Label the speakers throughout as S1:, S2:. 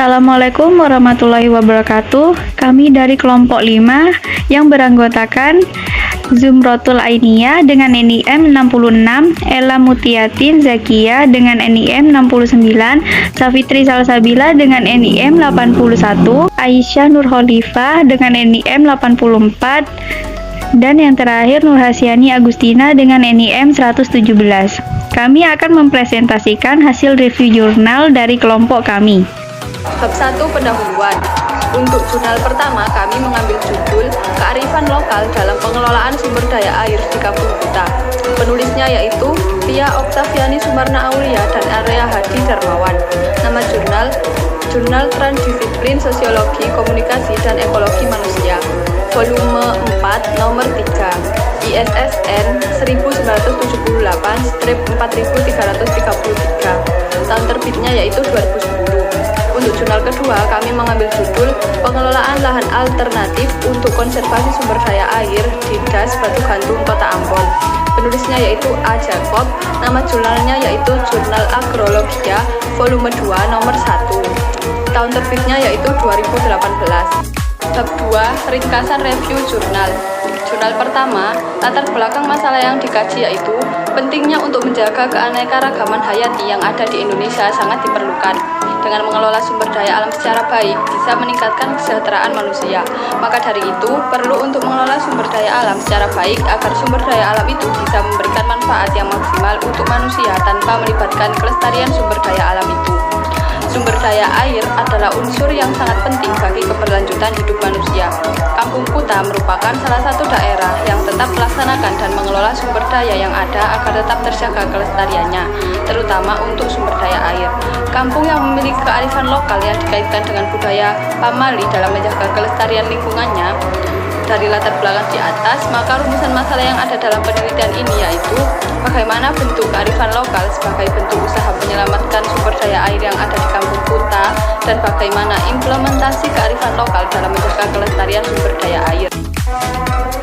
S1: Assalamualaikum warahmatullahi wabarakatuh. Kami dari kelompok 5 yang beranggotakan Zumrotul Ainiyah dengan NIM 66, Ella Mutiatin Zakia dengan NIM 69, Safitri Salsabila dengan NIM 81, Aisyah Nurholifah dengan NIM 84, dan yang terakhir Nurhasyani Agustina dengan NIM 117. Kami akan mempresentasikan hasil review jurnal dari kelompok kami.
S2: Bab 1 pendahuluan. Untuk jurnal pertama, kami mengambil judul Kearifan Lokal dalam Pengelolaan Sumber Daya Air di Kampung Kuta. Penulisnya yaitu Tia Oktaviani Sumarna Aulia dan Area Hadi Darmawan. Nama jurnal, Jurnal Transdisiplin Sosiologi, Komunikasi, dan Ekologi Manusia. Volume 4, nomor 3, ISSN 1978-4333. Tahun terbitnya yaitu 2010. Untuk jurnal kedua, kami mengambil judul Pengelolaan Lahan Alternatif untuk Konservasi Sumber Daya Air di Das Batu Gantung, Kota Ambon. Penulisnya yaitu A. Jacob. Nama jurnalnya yaitu Jurnal Agrologia, volume 2, nomor 1. Tahun terbitnya yaitu 2018. Bab 2, ringkasan review jurnal. Jurnal pertama, latar belakang masalah yang dikaji yaitu pentingnya untuk menjaga keanekaragaman hayati yang ada di Indonesia sangat diperlukan. Dengan mengelola sumber daya alam secara baik, bisa meningkatkan kesejahteraan manusia. Maka dari itu, perlu untuk mengelola sumber daya alam secara baik agar sumber daya alam itu bisa memberikan manfaat yang maksimal untuk manusia tanpa melibatkan kelestarian sumber daya alam itu. Sumber daya air adalah unsur yang sangat penting bagi keberlanjutan hidup manusia. Kampung Kuta merupakan salah satu daerah yang tetap melaksanakan dan mengelola sumber daya yang ada agar tetap terjaga kelestariannya, terutama untuk sumber daya air. Kampung yang memiliki kearifan lokal yang dikaitkan dengan budaya pamali dalam menjaga kelestarian lingkungannya. Dari latar belakang di atas, maka rumusan masalah yang ada dalam penelitian ini yaitu bagaimana bentuk kearifan lokal sebagai bentuk usaha menyelamatkan sumber daya air yang ada di Kampung Kuta dan bagaimana implementasi kearifan lokal dalam menjaga kelestarian sumber daya air.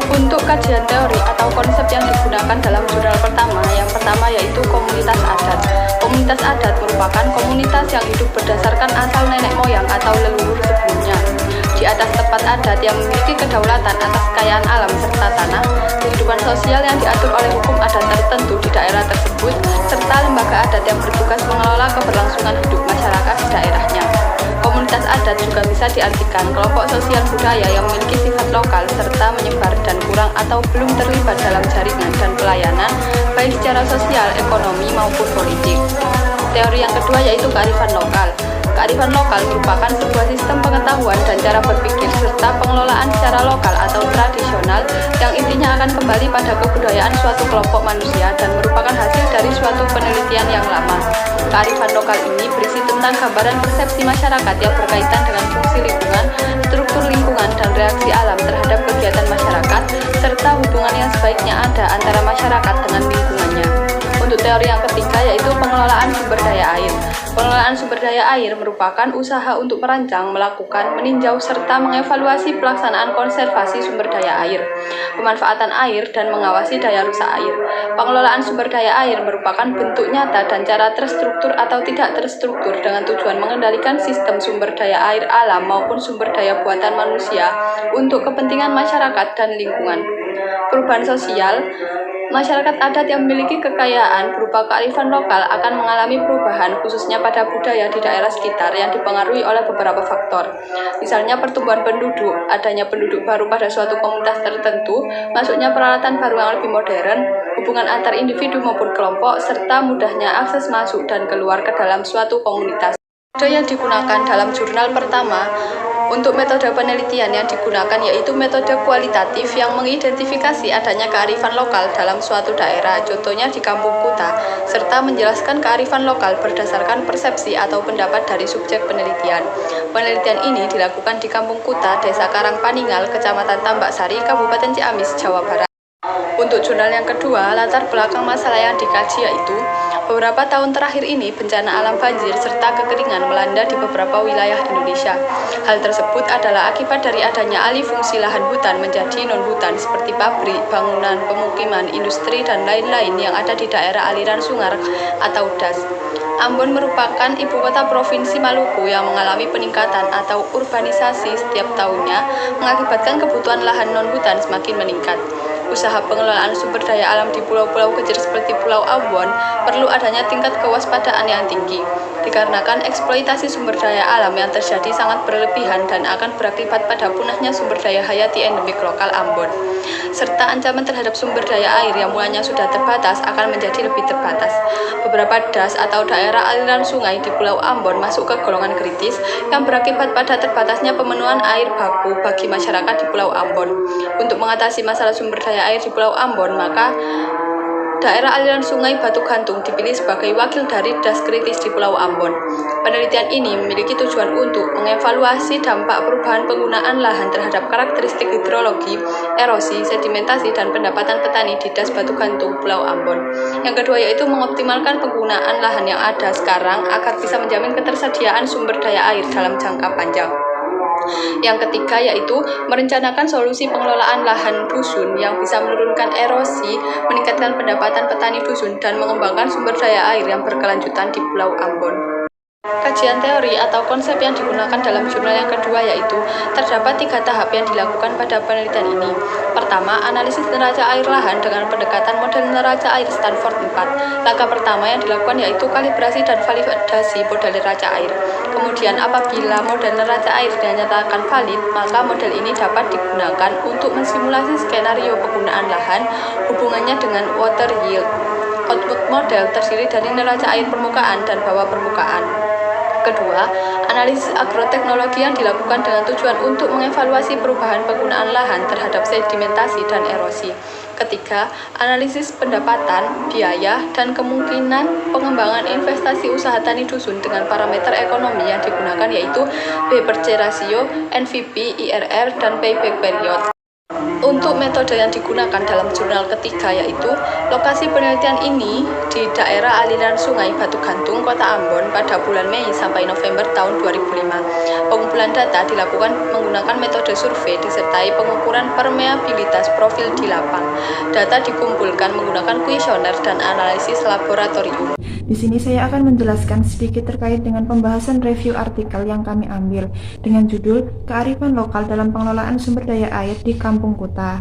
S2: Untuk kajian teori atau konsep yang digunakan dalam jurnal pertama, yang pertama yaitu komunitas adat. Komunitas adat merupakan komunitas yang hidup berdasarkan asal nenek moyang atau leluhur sebelumnya. Di atas tempat adat yang memiliki kedaulatan atas kekayaan alam serta tanah, kehidupan sosial yang diatur oleh hukum adat tertentu di daerah tersebut, serta lembaga adat yang bertugas mengelola keberlangsungan hidup masyarakat di daerahnya. Komunitas adat juga bisa diartikan kelompok sosial budaya yang memiliki sifat lokal serta menyebar dan kurang atau belum terlibat dalam jaringan dan pelayanan, baik secara sosial, ekonomi, maupun politik. Teori yang kedua yaitu kearifan lokal. Kearifan lokal merupakan sebuah sistem pengetahuan dan cara berpikir serta pengelolaan secara lokal atau tradisional yang intinya akan kembali pada kebudayaan suatu kelompok manusia dan merupakan hasil dari suatu penelitian yang lama. Kearifan lokal ini berisi tentang gambaran persepsi masyarakat yang berkaitan dengan fungsi lingkungan, struktur lingkungan, dan reaksi alam terhadap kegiatan masyarakat, serta hubungan yang sebaiknya ada antara masyarakat dengan lingkungannya. Untuk teori yang ketiga yaitu pengelolaan sumber daya air. Pengelolaan sumber daya air merupakan usaha untuk merancang, melakukan, meninjau, serta mengevaluasi pelaksanaan konservasi sumber daya air, pemanfaatan air, dan mengawasi daya rusak air. Pengelolaan sumber daya air merupakan bentuk nyata dan cara terstruktur atau tidak terstruktur dengan tujuan mengendalikan sistem sumber daya air alam maupun sumber daya buatan manusia untuk kepentingan masyarakat dan lingkungan. Perubahan sosial. Masyarakat adat yang memiliki kekayaan berupa kearifan lokal akan mengalami perubahan khususnya pada budaya di daerah sekitar yang dipengaruhi oleh beberapa faktor. Misalnya pertumbuhan penduduk, adanya penduduk baru pada suatu komunitas tertentu, masuknya peralatan baru yang lebih modern, hubungan antar individu maupun kelompok, serta mudahnya akses masuk dan keluar ke dalam suatu komunitas. Metode yang digunakan dalam jurnal pertama. Untuk metode penelitian yang digunakan yaitu metode kualitatif yang mengidentifikasi adanya kearifan lokal dalam suatu daerah, contohnya di Kampung Kuta, serta menjelaskan kearifan lokal berdasarkan persepsi atau pendapat dari subjek penelitian. Penelitian ini dilakukan di Kampung Kuta, Desa Karangpaningal, Kecamatan Tambak Sari, Kabupaten Ciamis, Jawa Barat. Untuk jurnal yang kedua, latar belakang masalah yang dikaji yaitu beberapa tahun terakhir ini bencana alam banjir serta kekeringan melanda di beberapa wilayah Indonesia. Hal tersebut adalah akibat dari adanya alih fungsi lahan hutan menjadi non-hutan seperti pabrik, bangunan, pemukiman, industri, dan lain-lain yang ada di daerah aliran sungai atau DAS. Ambon merupakan ibu kota Provinsi Maluku yang mengalami peningkatan atau urbanisasi setiap tahunnya mengakibatkan kebutuhan lahan non-hutan semakin meningkat. Usaha pengelolaan sumber daya alam di pulau-pulau kecil seperti Pulau Ambon perlu adanya tingkat kewaspadaan yang tinggi, dikarenakan eksploitasi sumber daya alam yang terjadi sangat berlebihan dan akan berakibat pada punahnya sumber daya hayati endemik lokal Ambon, serta ancaman terhadap sumber daya air yang mulanya sudah terbatas akan menjadi lebih terbatas. Beberapa DAS atau daerah aliran sungai di Pulau Ambon masuk ke golongan kritis yang berakibat pada terbatasnya pemenuhan air baku bagi masyarakat di Pulau Ambon. Untuk mengatasi masalah sumber daya air di Pulau Ambon, maka daerah aliran sungai Batu Gantung dipilih sebagai wakil dari DAS kritis di Pulau Ambon. Penelitian ini memiliki tujuan untuk mengevaluasi dampak perubahan penggunaan lahan terhadap karakteristik hidrologi, erosi, sedimentasi, dan pendapatan petani di DAS Batu Gantung, Pulau Ambon. Yang kedua yaitu mengoptimalkan penggunaan lahan yang ada sekarang agar bisa menjamin ketersediaan sumber daya air dalam jangka panjang. Yang ketiga yaitu merencanakan solusi pengelolaan lahan dusun yang bisa menurunkan erosi, meningkatkan pendapatan petani dusun, dan mengembangkan sumber daya air yang berkelanjutan di Pulau Ambon. Kajian teori atau konsep yang digunakan dalam jurnal yang kedua yaitu terdapat 3 tahap yang dilakukan pada penelitian ini. Pertama, analisis neraca air lahan dengan pendekatan model neraca air Stanford 4. Langkah pertama yang dilakukan yaitu kalibrasi dan validasi model neraca air. Kemudian apabila model neraca air dinyatakan valid, maka model ini dapat digunakan untuk mensimulasi skenario penggunaan lahan, hubungannya dengan water yield. Output model terdiri dari neraca air permukaan dan bawah permukaan. Kedua, analisis agroteknologi yang dilakukan dengan tujuan untuk mengevaluasi perubahan penggunaan lahan terhadap sedimentasi dan erosi. Ketiga, analisis pendapatan, biaya, dan kemungkinan pengembangan investasi usaha tani dusun dengan parameter ekonomi yang digunakan yaitu B/C ratio, NVP, IRR, dan payback period. Untuk metode yang digunakan dalam jurnal ketiga yaitu lokasi penelitian ini di daerah aliran sungai Batu Gantung, Kota Ambon pada bulan Mei sampai November tahun 2005. Pengumpulan data dilakukan menggunakan metode survei disertai pengukuran permeabilitas profil di lapang. Data dikumpulkan menggunakan kuesioner dan analisis laboratorium.
S3: Di sini saya akan menjelaskan sedikit terkait dengan pembahasan review artikel yang kami ambil dengan judul Kearifan Lokal dalam Pengelolaan Sumber Daya Air di Kampung Kota.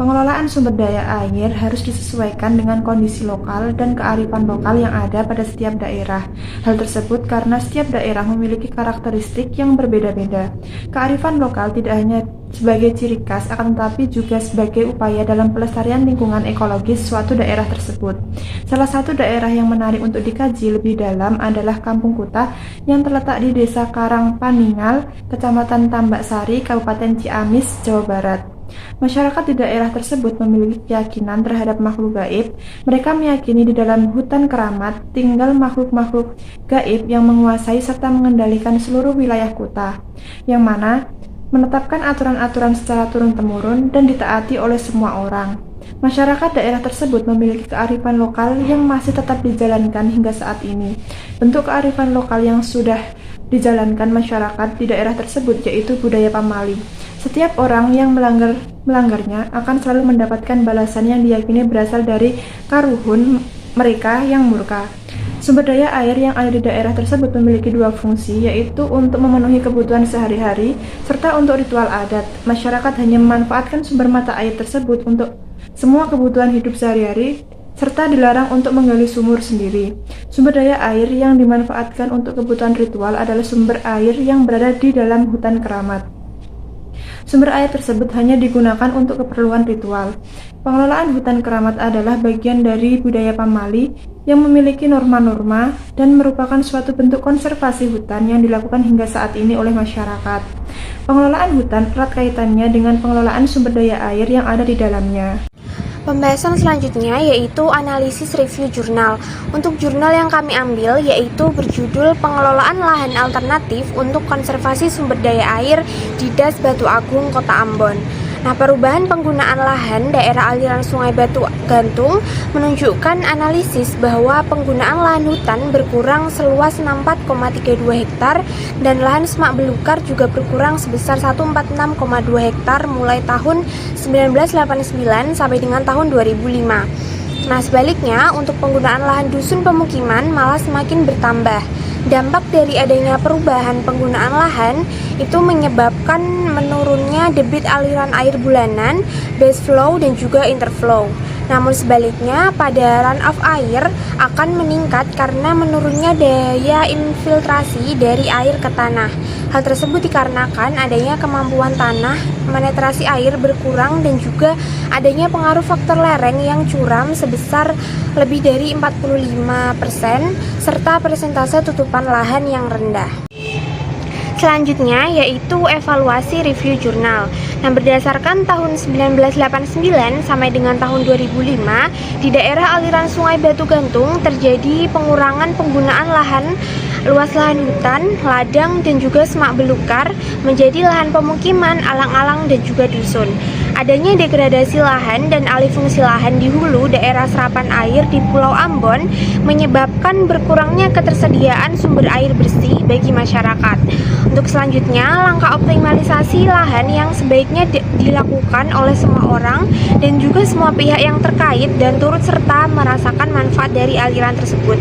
S3: Pengelolaan sumber daya air harus disesuaikan dengan kondisi lokal dan kearifan lokal yang ada pada setiap daerah. Hal tersebut karena setiap daerah memiliki karakteristik yang berbeda-beda. Kearifan lokal tidak hanya sebagai ciri khas, akan tetapi juga sebagai upaya dalam pelestarian lingkungan ekologis suatu daerah tersebut. Salah satu daerah yang menarik untuk dikaji lebih dalam adalah Kampung Kota yang terletak di Desa Karangpaningal, Kecamatan Tambak Sari, Kabupaten Ciamis, Jawa Barat. Masyarakat di daerah tersebut memiliki keyakinan terhadap makhluk gaib. Mereka meyakini di dalam hutan keramat tinggal makhluk-makhluk gaib yang menguasai serta mengendalikan seluruh wilayah kota, yang mana menetapkan aturan-aturan secara turun-temurun dan ditaati oleh semua orang. Masyarakat daerah tersebut memiliki kearifan lokal yang masih tetap dijalankan hingga saat ini. Bentuk kearifan lokal yang sudah dijalankan masyarakat di daerah tersebut yaitu budaya pamali. Setiap orang yang melanggarnya akan selalu mendapatkan balasan yang diyakini berasal dari karuhun mereka yang murka. Sumber daya air yang ada di daerah tersebut memiliki 2 fungsi, yaitu untuk memenuhi kebutuhan sehari-hari serta untuk ritual adat. Masyarakat hanya memanfaatkan sumber mata air tersebut untuk semua kebutuhan hidup sehari-hari serta dilarang untuk menggali sumur sendiri. Sumber daya air yang dimanfaatkan untuk kebutuhan ritual adalah sumber air yang berada di dalam hutan keramat. Sumber air tersebut hanya digunakan untuk keperluan ritual. Pengelolaan hutan keramat adalah bagian dari budaya pamali yang memiliki norma-norma dan merupakan suatu bentuk konservasi hutan yang dilakukan hingga saat ini oleh masyarakat. Pengelolaan hutan erat kaitannya dengan pengelolaan sumber daya air yang ada di dalamnya.
S4: Pembahasan selanjutnya yaitu analisis review jurnal. Untuk jurnal yang kami ambil yaitu berjudul Pengelolaan Lahan Alternatif untuk Konservasi Sumber Daya Air di DAS Batu Agung, Kota Ambon. Nah, perubahan penggunaan lahan daerah aliran Sungai Batu Gantung menunjukkan analisis bahwa penggunaan lahan hutan berkurang seluas 64,32 hektar dan lahan semak belukar juga berkurang sebesar 146,2 hektar mulai tahun 1989 sampai dengan tahun 2005. Nah, sebaliknya untuk penggunaan lahan dusun pemukiman malah semakin bertambah. Dampak dari adanya perubahan penggunaan lahan itu menyebabkan menurunnya debit aliran air bulanan, base flow, dan juga interflow. Namun sebaliknya, pada runoff air akan meningkat karena menurunnya daya infiltrasi dari air ke tanah. Hal tersebut dikarenakan adanya kemampuan tanah menetrasi air berkurang dan juga adanya pengaruh faktor lereng yang curam sebesar lebih dari 45% serta persentase tutupan lahan yang rendah. Selanjutnya yaitu evaluasi review jurnal. Nah, berdasarkan tahun 1989 sampai dengan tahun 2005, di daerah aliran Sungai Batu Gantung terjadi pengurangan penggunaan lahan luas lahan hutan, ladang, dan juga semak belukar menjadi lahan pemukiman, alang-alang, dan juga dusun. Adanya degradasi lahan dan alih fungsi lahan di hulu daerah serapan air di Pulau Ambon menyebabkan berkurangnya ketersediaan sumber air bersih bagi masyarakat. Untuk selanjutnya, langkah optimalisasi lahan yang sebaiknya dilakukan oleh semua orang dan juga semua pihak yang terkait dan turut serta merasakan manfaat dari aliran tersebut.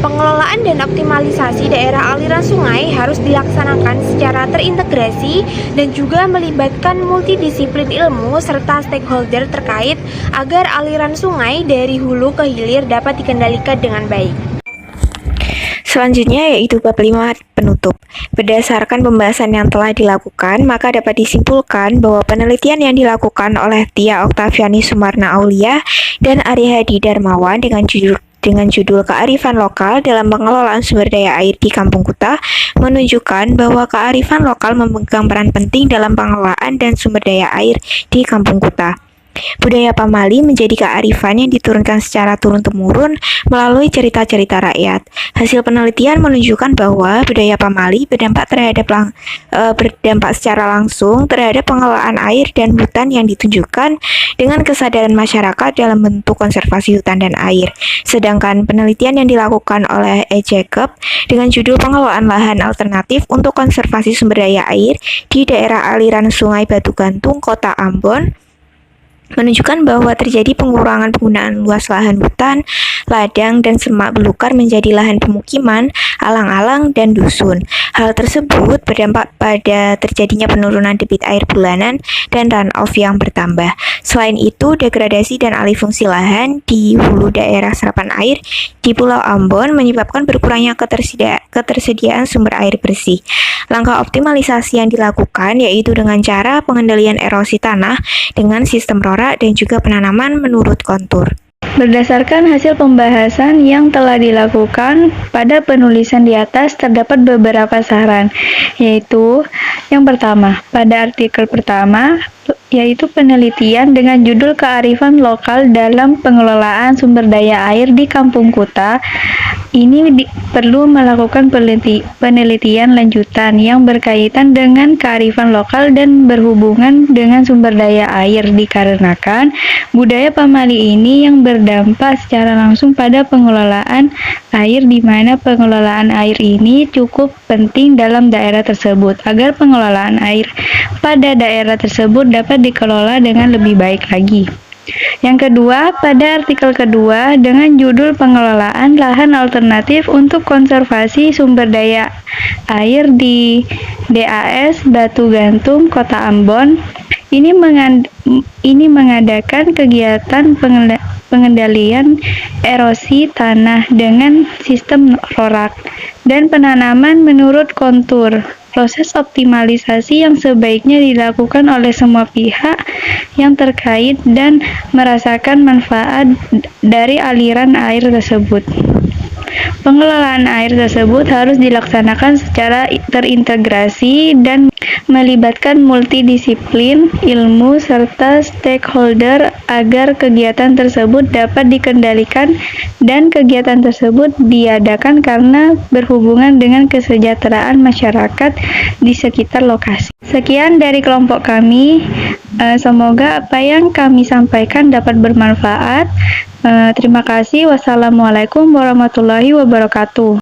S4: Pengelolaan dan optimalisasi daerah aliran sungai harus dilaksanakan secara terintegrasi dan juga melibatkan multidisiplin ilmu serta stakeholder terkait agar aliran sungai dari hulu ke hilir dapat dikendalikan dengan baik.
S5: Selanjutnya yaitu bab 5 penutup. Berdasarkan pembahasan yang telah dilakukan, maka dapat disimpulkan bahwa penelitian yang dilakukan oleh Tia Oktaviani Sumarna Aulia dan Ari Hadi Darmawan dengan judul Kearifan Lokal dalam Pengelolaan Sumber Daya Air di Kampung Kuta menunjukkan bahwa kearifan lokal memegang peran penting dalam pengelolaan dan sumber daya air di Kampung Kuta. Budaya pamali menjadi kearifan yang diturunkan secara turun-temurun melalui cerita-cerita rakyat. Hasil penelitian menunjukkan bahwa budaya pamali berdampak secara langsung terhadap pengelolaan air dan hutan yang ditunjukkan dengan kesadaran masyarakat dalam bentuk konservasi hutan dan air. Sedangkan penelitian yang dilakukan oleh E. Jacob dengan judul Pengelolaan Lahan Alternatif untuk Konservasi Sumber Daya Air di daerah aliran Sungai Batu Gantung, Kota Ambon, menunjukkan bahwa terjadi pengurangan penggunaan luas lahan hutan, ladang, dan semak belukar menjadi lahan pemukiman, alang-alang, dan dusun. Hal tersebut berdampak pada terjadinya penurunan debit air bulanan dan runoff yang bertambah. Selain itu, degradasi dan alih fungsi lahan di hulu daerah serapan air di Pulau Ambon menyebabkan berkurangnya ketersediaan sumber air bersih. Langkah optimalisasi yang dilakukan yaitu dengan cara pengendalian erosi tanah dengan sistem rorak dan juga penanaman menurut kontur.
S1: Berdasarkan hasil pembahasan yang telah dilakukan pada penulisan di atas, terdapat beberapa saran, yaitu yang pertama, pada artikel pertama, yaitu penelitian dengan judul Kearifan Lokal dalam Pengelolaan Sumber Daya Air di Kampung Kuta. Ini perlu melakukan penelitian lanjutan yang berkaitan dengan kearifan lokal dan berhubungan dengan sumber daya air dikarenakan budaya pamali ini yang berdampak secara langsung pada pengelolaan air, di mana pengelolaan air ini cukup penting dalam daerah tersebut agar pengelolaan air pada daerah tersebut dapat dikelola dengan lebih baik lagi. Yang kedua, pada artikel kedua dengan judul Pengelolaan Lahan Alternatif untuk Konservasi Sumber Daya Air di DAS Batu Gantung, Kota Ambon, ini mengadakan kegiatan pengendalian erosi tanah dengan sistem rorak dan penanaman menurut kontur. Proses optimalisasi yang sebaiknya dilakukan oleh semua pihak yang terkait dan merasakan manfaat dari aliran air tersebut. Pengelolaan air tersebut harus dilaksanakan secara terintegrasi dan melibatkan multidisiplin ilmu serta stakeholder agar kegiatan tersebut dapat dikendalikan dan kegiatan tersebut diadakan karena berhubungan dengan kesejahteraan masyarakat di sekitar lokasi. Sekian dari kelompok kami. Semoga apa yang kami sampaikan dapat bermanfaat. Terima kasih. Wassalamualaikum warahmatullahi wabarakatuh.